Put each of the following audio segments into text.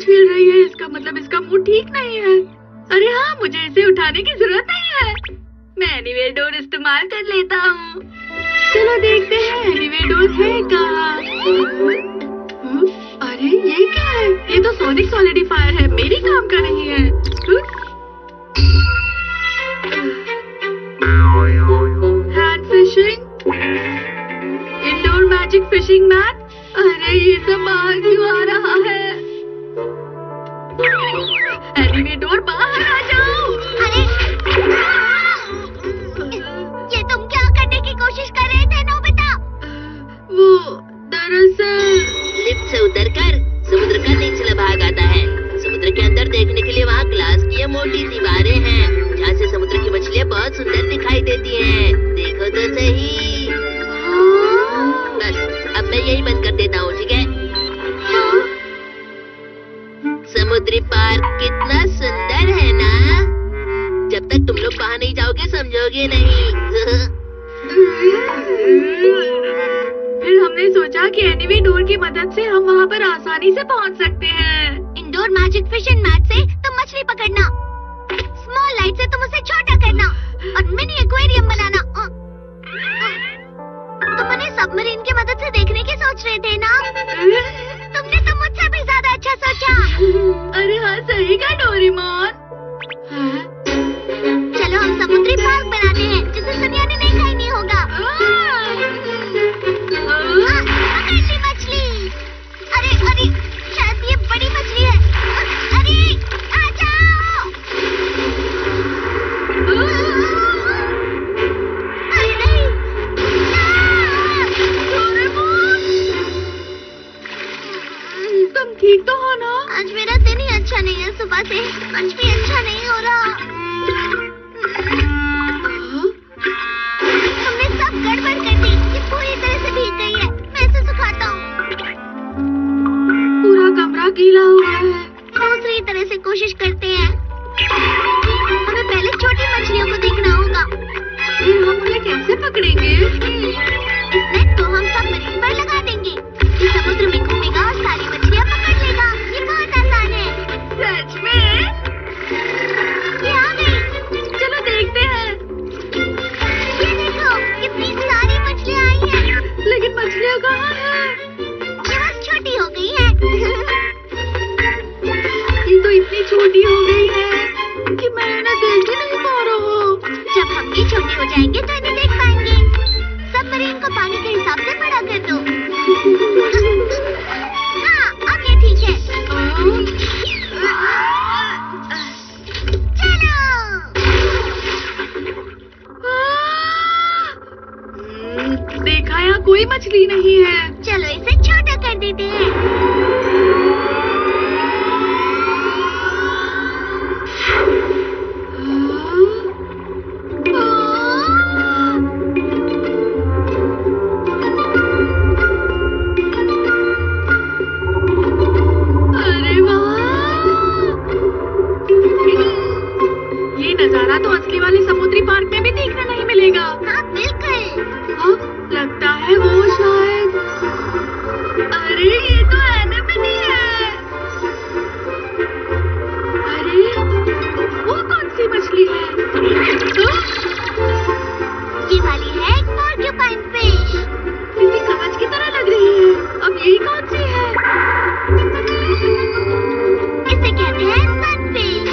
हिल रही है, इसका मतलब इसका मूड ठीक नहीं है। अरे हाँ, मुझे इसे उठाने की जरूरत नहीं है। मैं एनीवे डोर इस्तेमाल कर लेता हूँ। चलो देखते हैं एनीवे डोर है कहाँ। अरे ये क्या है? ये तो सोनिक सॉलिडिफायर है, मेरी काम कर रही है। Hand fishing, indoor magic fishing mat. अरे ये सब बाहर क्यों आ रहा है? एनीवे डोर बाहर आ जाओ। अरे ये तुम क्या करने की कोशिश कर रहे थे नोबिता? वो दरअसल लिफ्ट से उतरकर समुद्र का निचला भाग आता है। समुद्र के अंदर देखने के लिए वहाँ ग्लास की ये मोटी दीवारें हैं, जहाँ से समुद्र की मछलियाँ बहुत सुंदर दिखाई देती हैं। देखो तो सही। बस अब मैं यही बंद कर देता हूँ, ठीक है? समुद्री पार्क कितना सुंदर है ना? जब तक तुम लोग वहाँ नहीं जाओगे समझोगे नहीं। फिर हमने सोचा कि एनीवे डोर की मदद से हम वहाँ पर आसानी से पहुँच सकते हैं। इंडोर मैजिक फिशिंग मैट से तुम मछली पकड़ना, स्मॉल लाइट से तुम उसे छोटा करना और मिनी एक्वेरियम बनाना। तुम उन्हें सबमरीन की मदद से देखने की सोच रहे थे ना? तुमने तो मुझसे भी ज्यादा अच्छा सोचा। अरे हाँ, सही कहा डोरेमोन। चलो हम समुद्री पार्क बनाते हैं, जिसे दुनिया ने देखा ही नहीं होगा। पकड़ ली मछली। अरे अरे, शायद ये बड़ी मछली है। अरे आ जाओ। अरे नहीं। तुम ठीक तो हो ना? आज मेरा दिन ही अच्छा नहीं है, सुबह से कुछ भी अच्छा नहीं हो रहा। तुमने सब गड़बड़ कर दी, ये पूरी तरह से भीग गई है। मैं इसे सुखाता हूँ। पूरा कमरा गीला हुआ है। दूसरी तरह से कोशिश करते हैं। हमें पहले छोटी मछलियों को देखना होगा। फिर हम उन्हें कैसे पकड़ेंगे? इस नेट को हम सबमरीन पर लगा देंगे। ये समुद्र में घूमेगा और सारी मछलियाँ पकड़ लेगा। ये बहुत आसान है। सच में? ये आ गई। चलो देखते हैं। ये देखो, कितनी सारी मछलियाँ आई हैं। लेकिन मछलियाँ कहाँ हैं? ये बस छोटी हो गई है। ये तो इतनी छोटी हो गई है कि मैं इन्हें देख ही नहीं पा रहा हूँ। जब हम भी छोटे हो जाएंगे तो इन्हें देख पाएंगे। सबमरीन को पानी के हिसाब से बड़ा कर दो। हाँ, अब ये ठीक है। देखा, यहाँ कोई मछली नहीं है। चलो इसे छोटा कर देते हैं। अरे वाह! ये नजारा तो असली वाले समुद्री पार्क में भी देखने नहीं मिलेगा। हाँ बिल्कुल। हाँ, लगता है वो शायद। अरे ये तो एनेमोनी है। अरे वो कौन सी मछली है? ये वाली है पोर्क्यूपाइन फिश। किसी कांच की तरह लग रही है। अब ये कौन सी है? इसे कहते हैं सनफिश।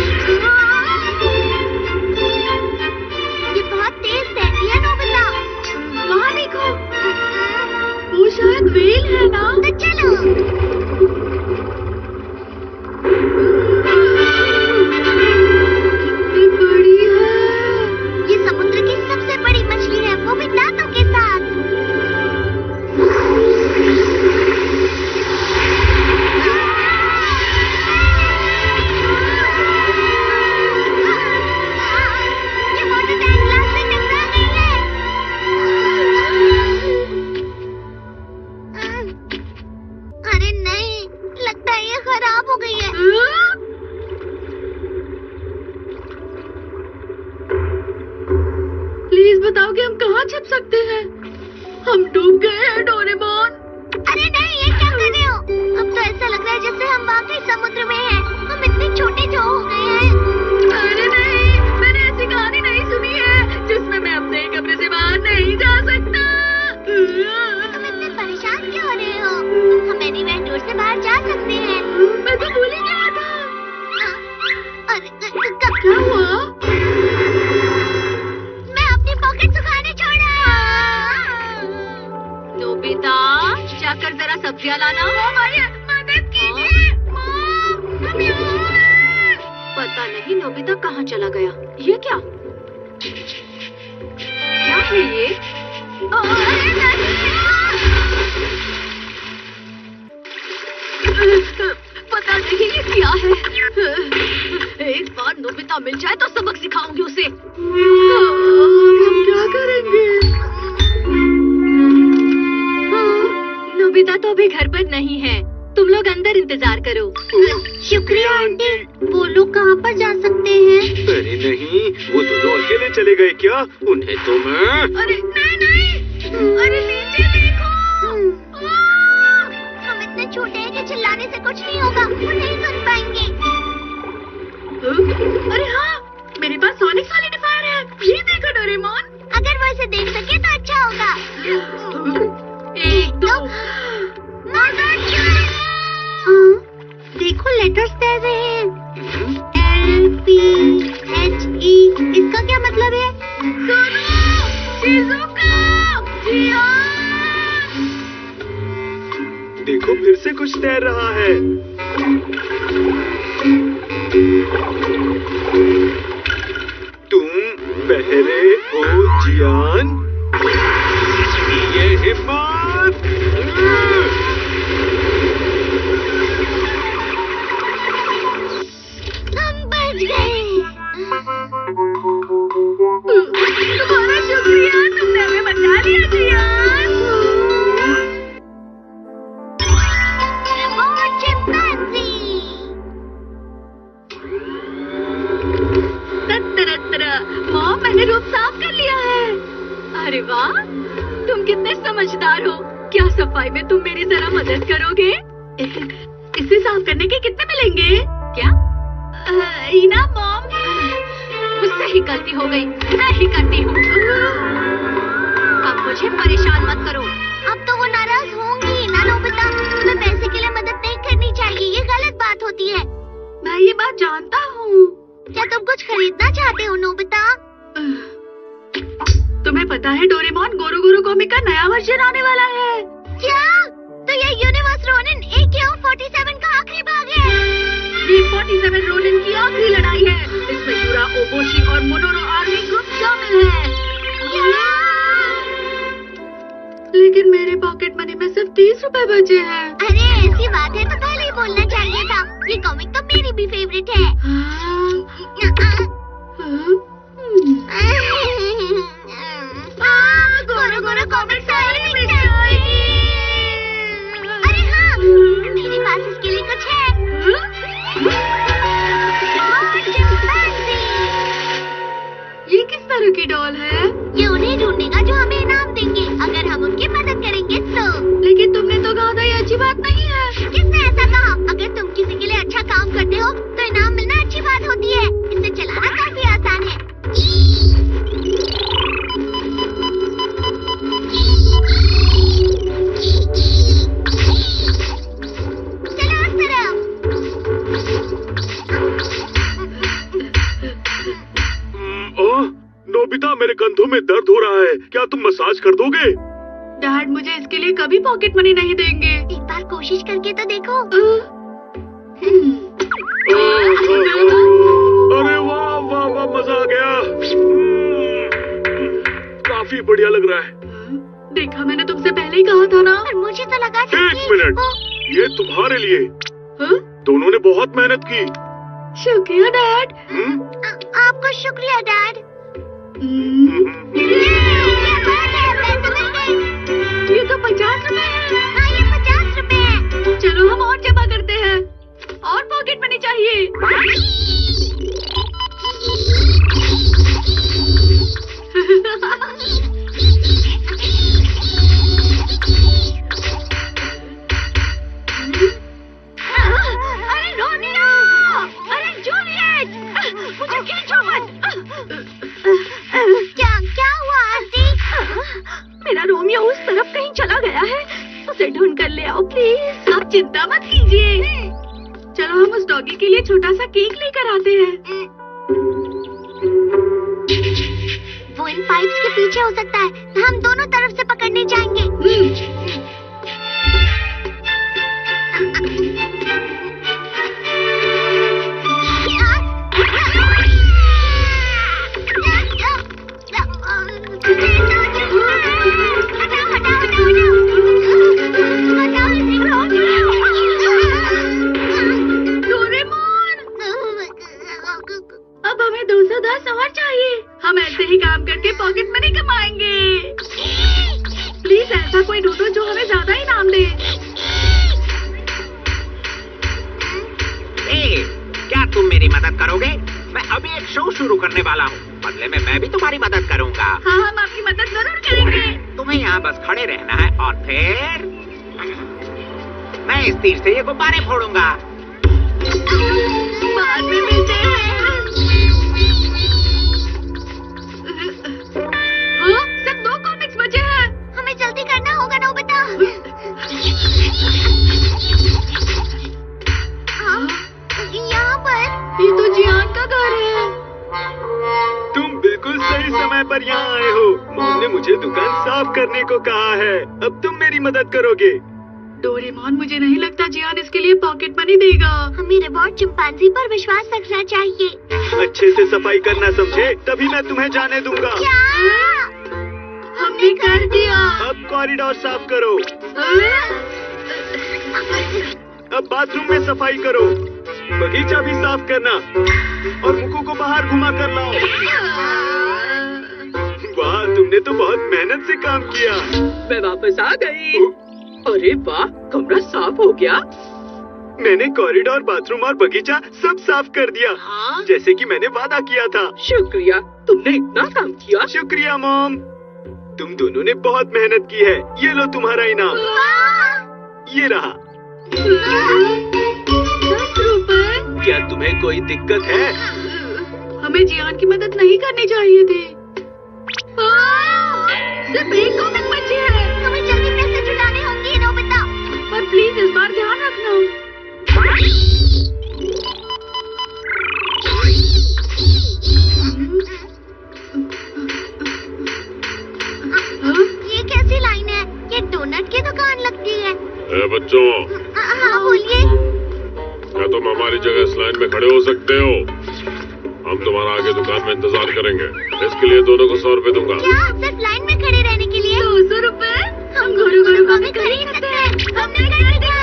ये बहुत तेज तैरती है नोबिता। वहाँ देखो, वो शायद व्हेल है ना? तो चलो। कितनी बड़ी है। ये समुद्र की सबसे बड़ी मछली है, वो भी दांतों के साथ। ये वाटर टैंक ग्लास से टकरा गई है। अरे नहीं, लगता है ये खराब हो गई है। प्लीज बताओ कि हम कहाँ छिप सकते हैं। हम डूब गए हैं डोरेमोन। अरे नहीं, ये क्या कर रहे हो? अब तो ऐसा लग रहा है जैसे हम वाकई समुद्र में हैं। चलाना। मदद कीजिए, हम यहाँ हैं। पता नहीं नोबिता कहाँ चला गया। ये क्या है ये? पता नहीं ये क्या है। एक बार नोबिता मिल जाए तो सबक सिखाऊंगी उसे। हम क्या करेंगे? नोबिता तो अभी घर पर नहीं है। तुम लोग अंदर इंतजार करो। शुक्रिया आंटी। वो लोग कहाँ पर जा सकते हैं? अरे नहीं, वो दोनों अकेले चले गए क्या? उन्हें तो मैं... अरे नहीं, अरे नीचे देखो। हम इतने छोटे हैं कि चिल्लाने से कुछ नहीं होगा। वो नहीं सुन पाएंगे। अरे हाँ, मेरे पास सोनिक सॉलिडिफायर है। ये देखो डोरेमोन। अगर वो इसे देख सके तो अच्छा होगा। एक दो। देखो लेटर्स तैर रहे हैं। LPHE। इसका क्या मतलब है? देखो फिर से कुछ तैर रहा है। तुम पहले हो जियान। ये हिम्मत। हम बच गए। तुम्हारा शुक्रिया, तुमने हमें बचा लिया जियान। Remote chimpanzee. मॉम, मैंने रूम साफ कर लिया है। अरे वाह, तुम कितने समझदार हो। क्या सफाई में तुम मेरी जरा मदद करोगे? इसे साफ करने के कितने मिलेंगे? क्या? इना मॉम, मुझसे ही गलती हो गई। मैं ही करती हूँ। अब मुझे परेशान मत करो। अब तो वो नाराज होंगी ना नोबिता। तुम्हें पैसे के लिए मदद नहीं करनी चाहिए। ये गलत बात होती है। मैं ये बात जानता हूँ। क्या तुम कुछ खरीदना चाहते हो नोबिता? तुम्हें पता है डोरेमोन, गोरो गोरो कॉमिक का नया वर्जन आने वाला है। क्या? तो ये यूनिवर्स रोनिन AKO-47 का आखिरी भाग है। ये 47 रोनिन की आखिरी लड़ाई है। इसमें यूरा, ओबोशी और मोनोरो आर्मी ग्रुप शामिल है। लेकिन मेरे पॉकेट मनी में सिर्फ 30 रुपए बचे हैं। अरे ऐसी बात है तो पहले ही बोलना चाहिए था। ये कॉमिक तो मेरी भी फेवरेट है। गोरो गोरो कॉमिक सारी मिल जाएगी। अरे हाँ, मेरे पास इसके लिए कुछ है। ये किस तरह की डॉल है? ये उन्हें ढूंढेगा जो हमें इनाम देंगे, अगर हम उनकी मदद करेंगे तो। लेकिन तुमने तो कहा था ये अच्छी बात नहीं है। किसने ऐसा कहा? अगर तुम किसी के लिए अच्छा काम करते हो तो इनाम मिलना अच्छी बात होती है। इसे चलाना काफी आसान है। चलो उस तरफ। ओह, नोबिता, मेरे कंधों में दर्द हो रहा है। क्या तुम मसाज कर दोगे? डैड मुझे इसके लिए कभी पॉकेट मनी नहीं देंगे। एक बार कोशिश करके तो देखो। अरे वाह वाह वाह, मजा आ गया। काफी बढ़िया लग रहा है। देखा, मैंने तुमसे पहले ही कहा था ना। और मुझे तो लगा था एक मिनट, ये तुम्हारे लिए। हाँ? दोनों ने बहुत मेहनत की। शुक्रिया डैड। आपको शुक्रिया डैड। ये तो 50 रुपए है। हाँ, ये 50 रुपए है। चलो हम और जमा करते हैं। और पॉकेट मनी चाहिए। अरे रोनिया! अरे जूलियट! मुझे खींचो मत। क्या हुआ आंटी? मेरा रोमियो उस तरफ कहीं चला गया है। उसे ढूंढ कर ले आओ प्लीज। आप चिंता मत कीजिए। चलो हम उस डॉगी के लिए छोटा सा केक लेकर आते हैं। वो इन पाइप्स के पीछे हो सकता है। हम दोनों तरफ से पकड़ने जाएंगे। करने वाला हूँ। बदले में मैं भी तुम्हारी मदद करूँगा। हाँ, हम आपकी मदद जरूर करेंगे। तुम्हें यहाँ बस खड़े रहना है और फिर मैं इस तीर से ये गुब्बारे फोड़ूंगा। बाद में मिलते हैं। हाँ, सिर्फ 2 कॉमिक्स बचे हैं। हमें जल्दी करना होगा नोबिता। यहाँ पर ये तो जियान का घर है। तुम बिल्कुल सही समय पर यहाँ आए हो। मॉम ने मुझे दुकान साफ करने को कहा है। अब तुम मेरी मदद करोगे। डोरेमोन, मुझे नहीं लगता जियान इसके लिए पॉकेट मनी देगा। हमें रिवॉर्ड चिंपांजी पर विश्वास रखना चाहिए। अच्छे से सफाई करना समझे, तभी मैं तुम्हें जाने दूंगा। क्या? हमने कर दिया। अब कॉरिडोर साफ करो। अब बाथरूम में सफाई करो। बगीचा भी साफ करना और मुक्कू को बाहर घुमा कर लाओ। वाह, तुमने तो बहुत मेहनत से काम किया। मैं वापस आ गई। अरे वाह, कमरा साफ हो गया। मैंने कॉरिडोर, बाथरूम और बगीचा सब साफ कर दिया। जैसे कि मैंने वादा किया था। शुक्रिया, तुमने इतना काम किया। शुक्रिया मॉम, तुम दोनों ने बहुत मेहनत की है। ये लो तुम्हारा इनाम। ये रहा। 10 रुपए। क्या तुम्हें कोई दिक्कत है? हमें जियान की मदद नहीं करनी चाहिए थी। सिर्फ 1 कॉमिक बची है। हमें जल्दी पैसे जुटाने होंगे नोबिता। पर प्लीज इस बार ध्यान रखना। ये कैसी लाइन है? ये डोनट की दुकान लगती है। बच्चों, हाँ बोलिए। क्या तुम हमारी जगह इस लाइन में खड़े हो सकते हो? हम तुम्हारा आगे दुकान में इंतजार करेंगे। इसके लिए दोनों को 100 रुपए दूंगा। क्या सिर्फ लाइन में खड़े रहने के लिए? 200 रुपए। हम घोड़ू घोड़ू कॉमिक खरीद सकते हैं। हमने कर दिया।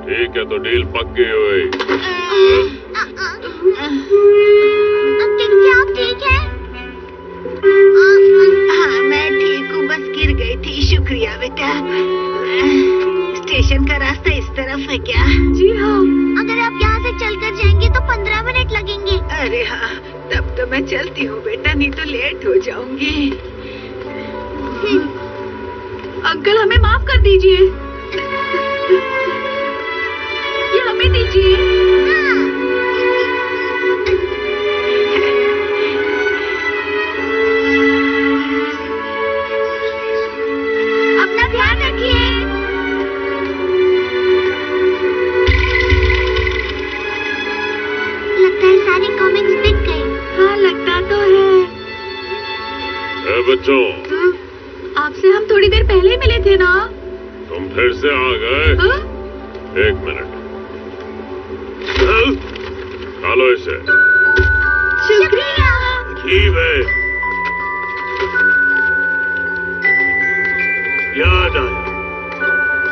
ठीक है, तो डील पक्की हुई। क्या आप ठीक है? हाँ, मैं ठीक हूँ, बस गिर गई थी। शुक्रिया बेटा। स्टेशन का रास्ता इस तरफ है क्या? जी हाँ। अगर आप यहाँ से चलकर जाएंगे तो 15 मिनट लगेंगे। अरे हाँ, तब तो मैं चलती हूँ बेटा, नहीं तो लेट हो जाऊंगी। अंकल, हमें माफ कर दीजिए। ये हमें दीजिए। अपना ध्यान रखिए। लगता है सारे कॉमिक्स बिक गए। हाँ, लगता तो है। बच्चों, आपसे हम थोड़ी देर पहले ही मिले थे ना? तुम फिर से आ गए। 1 मिनट। खा लो इसे। शुक्रिया। ठीक है। याद आया,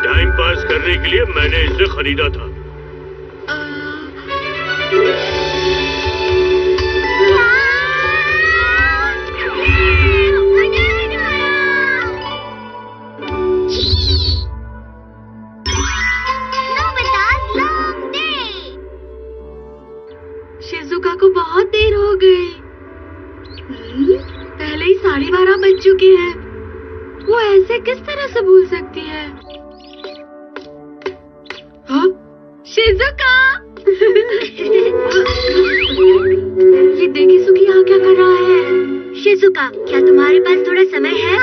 टाइम पास करने के लिए मैंने इसे खरीदा था। शिजुका को बहुत देर हो गई। पहले ही 12:30 बज चुके हैं। वो ऐसे किस तरह से भूल सकती है? हाँ? शिजुका! ये देखिए सुकी यहाँ क्या कर रहा है। शिजुका, क्या तुम्हारे पास थोड़ा समय है?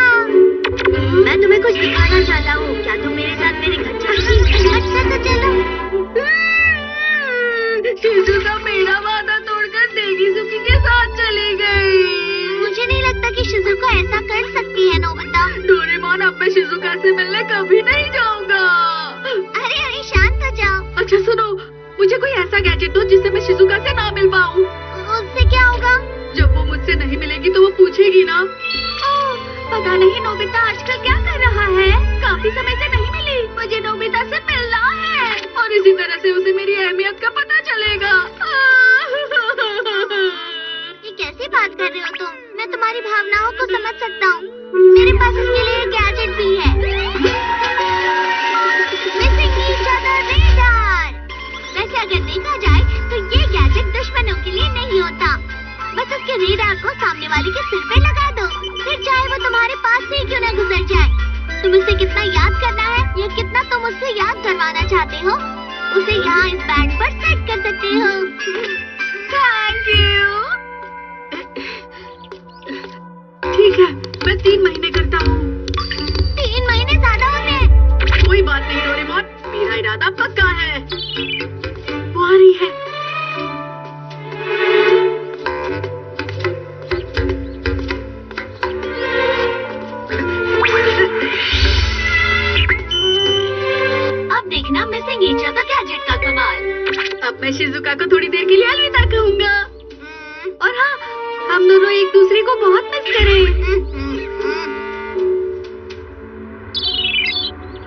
मैं तुम्हें कुछ दिखाना चाहता हूँ। क्या तुम मेरे साथ मेरे घर चलोगी? अच्छा तो चलो। शिजुका मेरा वादा तोड़कर देगीजुकी के साथ चली गई। मुझे नहीं लगता कि शिजुका ऐसा कर सकती है नोबिता। डोरेमोन, अब मैं शिजुका से मिलने कभी नहीं जाऊंगा। अरे अरे शांत हो जाओ। अच्छा सुनो, मुझे कोई ऐसा गैजेट दो जिससे मैं शिजुका से ना मिल पाऊँ। उससे क्या होगा? जब वो मुझसे नहीं मिलेगी तो वो पूछेगी ना। पता नहीं नोबिता आजकल क्या कर रहा है। काफी समय से नहीं मिली। मुझे नोबिता से मिलना है और इसी तरह से उसे मेरी अहमियत का पता चलेगा। ये कैसी बात कर रहे हो तुम? मैं तुम्हारी भावनाओं को समझ सकता हूँ। मेरे पास इसके लिए एक गैजेट भी है। Missing each other radar. वैसे अगर देखा जाए तो ये गैजेट दुश्मनों के लिए नहीं होता, बस उसके रेडार को सामने वाले के सिर पे लगा दो, फिर चाहे वो तुम्हारे पास से क्यों न गुजर जाए। तुम उसे कितना याद करना है या कितना तुम उससे याद करवाना चाहते हो, उसे यहाँ इस बैंड पर सेट कर सकते हो। Thank you. ठीक है, मैं 3 महीने करता हूँ। 3 महीने ज्यादा होते हैं। कोई बात नहीं डोरेमोन, मेरा इरादा पक्का है। वो आ रही है। अब देखना मिसिंग ईच अदर गैजेट का कमाल। अब मैं शिजुका को थोड़ी देर के लिए अलविदा कहूँगा। और हाँ, हम दोनों एक दूसरे को बहुत मिस करें।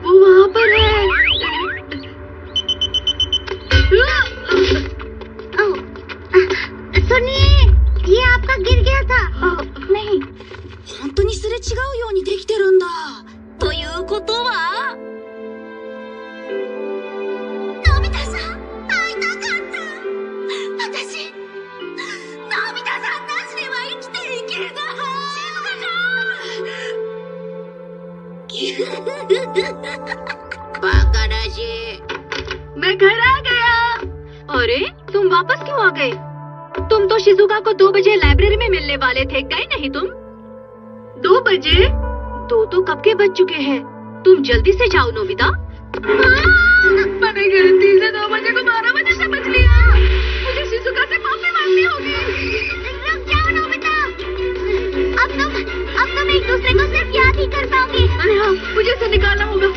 वो वहाँ पर है। सुनिए, ये आपका गिर गया था। नहीं, 本当にすれ違うようにできてるんだ。ということは、のび太さん、会いたかった。私、のび太さんなしでは生きていけない。静香バカらしい。 मैं घर आ गया। अरे, तुम वापस क्यों आ गए? तुम तो शिजुका को 2 बजे लाइब्रेरी में मिलने वाले थे, गए नहीं तुम? 2 बजे? 2 तो कब के बज चुके हैं। तुम जल्दी से जाओ नोबिता। मैंने गलती से 2 बजे को 12 बजे समझ लिया। मुझे शिजुका से माफी मांगनी होगी। रुक जाओ नोबिता। अब तुम एक दूसरे को सिर्फ याद ही कर पाओगे। अरे हाँ, मुझे इसे निकालना होगा।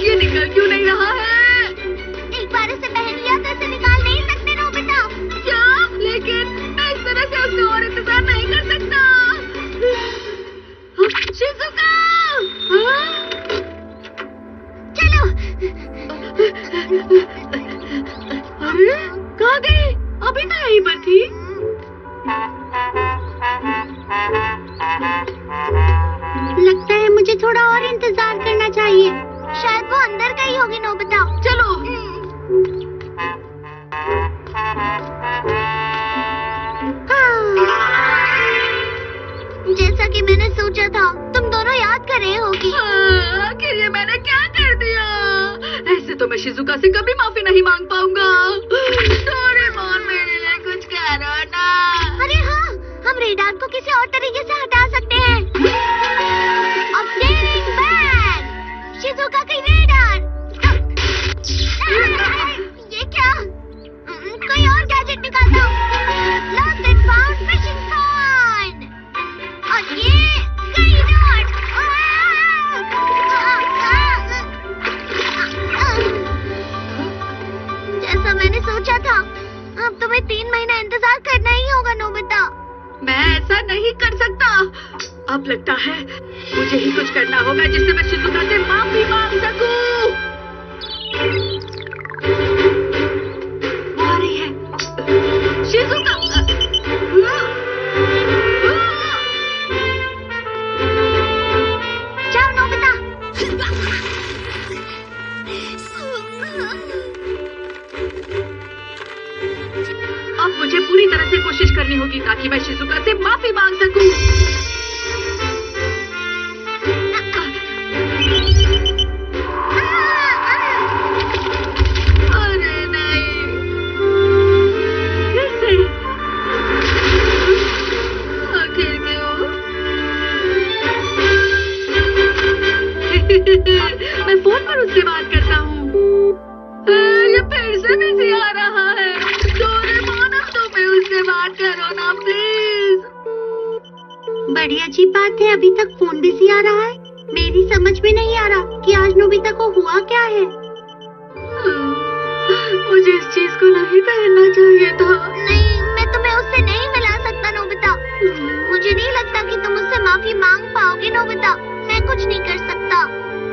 ये निकल क्यों नहीं रहा है? एक बार इसे पहन लिया तो इसे निकाल नहीं सकते नोबिता। क्या? लेकिन मैं इस तरह से उसका और इंतजार नहीं कर सकता। शिजुका! चलो। अरे, कहाँ गई? अभी तो यहीं पर थी। लगता है मुझे थोड़ा और इंतजार करना चाहिए। शायद वो अंदर गई होगी नोबिता। चलो। जैसा कि मैंने सोचा था, तुम दोनों याद कर रहे होगी। आखिर ये मैंने क्या कर दिया? ऐसे तो मैं शिजुका से कभी माफी नहीं मांग पाऊंगा। डोरेमोन, मेरे लिए कुछ करो ना। अरे हाँ, हम रेडार को किसी और तरीके से हटा सकते हैं। अपडेटिंग बैग, शिजुका की रेडार। ये क्या? कोई और गैजेट निकालता हूँ। Lost and found fishing point. और ये गई नोट। जैसा मैंने सोचा था, अब तुम्हें 3 महीना इंतजार करना ही होगा नोबिता। मैं ऐसा नहीं कर सकता। अब लगता है मुझे ही कुछ करना होगा जिससे मैं शिजुका से माफी मांग सकूं। आ रही है शिजुका। जाओ नोबिता। अब मुझे पूरी तरह से कोशिश करनी होगी ताकि मैं शिजुका से माफी मांग सकूं। अरे नहीं, कैसे? आखिर क्यों? मैं फोन पर उससे बात करता हूँ। ये फिर से बिजी आ रहा है। डोरेमोन, अब तुम्हें उससे बात करो ना प्लीज। बड़ी अजीब बात है, अभी तक फोन बिजी आ रहा है। मेरी समझ में नहीं आ रहा कि आज नोबिता को हुआ क्या है। मुझे इस चीज को नहीं पहनना चाहिए था। नहीं, मैं तुम्हें उससे नहीं मिला सकता नोबिता। मुझे नहीं लगता कि तुम उससे माफी मांग पाओगे नोबिता। मैं कुछ नहीं कर सकता।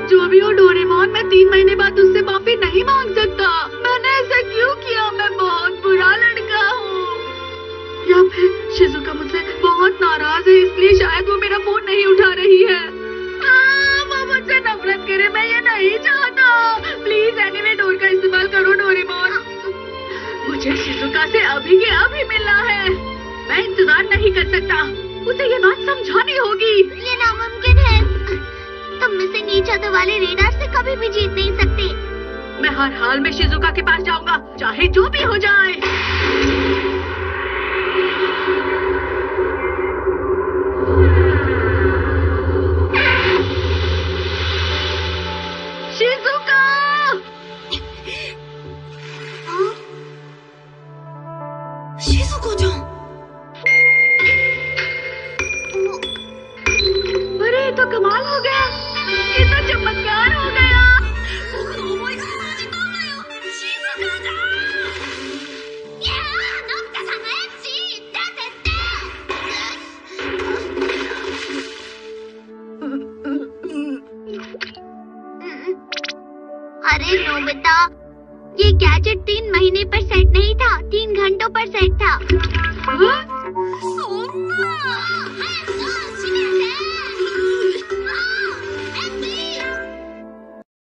जो भी हो डोरेमोन, मैं 3 महीने बाद उससे माफी नहीं मांग सकता। मैंने ऐसा क्यों किया? मैं बहुत बुरा लड़का हूँ। या फिर शिजुका मुझसे बहुत नाराज है, इसलिए शायद वो मेरा फोन नहीं उठा रही है। वो मुझसे नफरत करे, मैं ये नहीं चाहता। प्लीज एनीवे डोर का इस्तेमाल करो डोरेमोन। मुझे शिजुका से अभी के अभी मिलना है। मैं इंतजार नहीं कर सकता। उसे ये बात समझानी होगी। ये नामुमकिन है। तुम मिसिंग ईच अदर वाले रेडार से कभी भी जीत नहीं सकते। मैं हर हाल में शिजुका के पास जाऊंगा, चाहे जो भी हो जाए। शिजुका! शिजुका-chan! अरे ये तो कमाल हो गया। ये तो चमत्कार हो गया। अरे नोबिता, ये गैजेट 3 महीने पर सेट नहीं था, 3 घंटों पर सेट था। हाँ?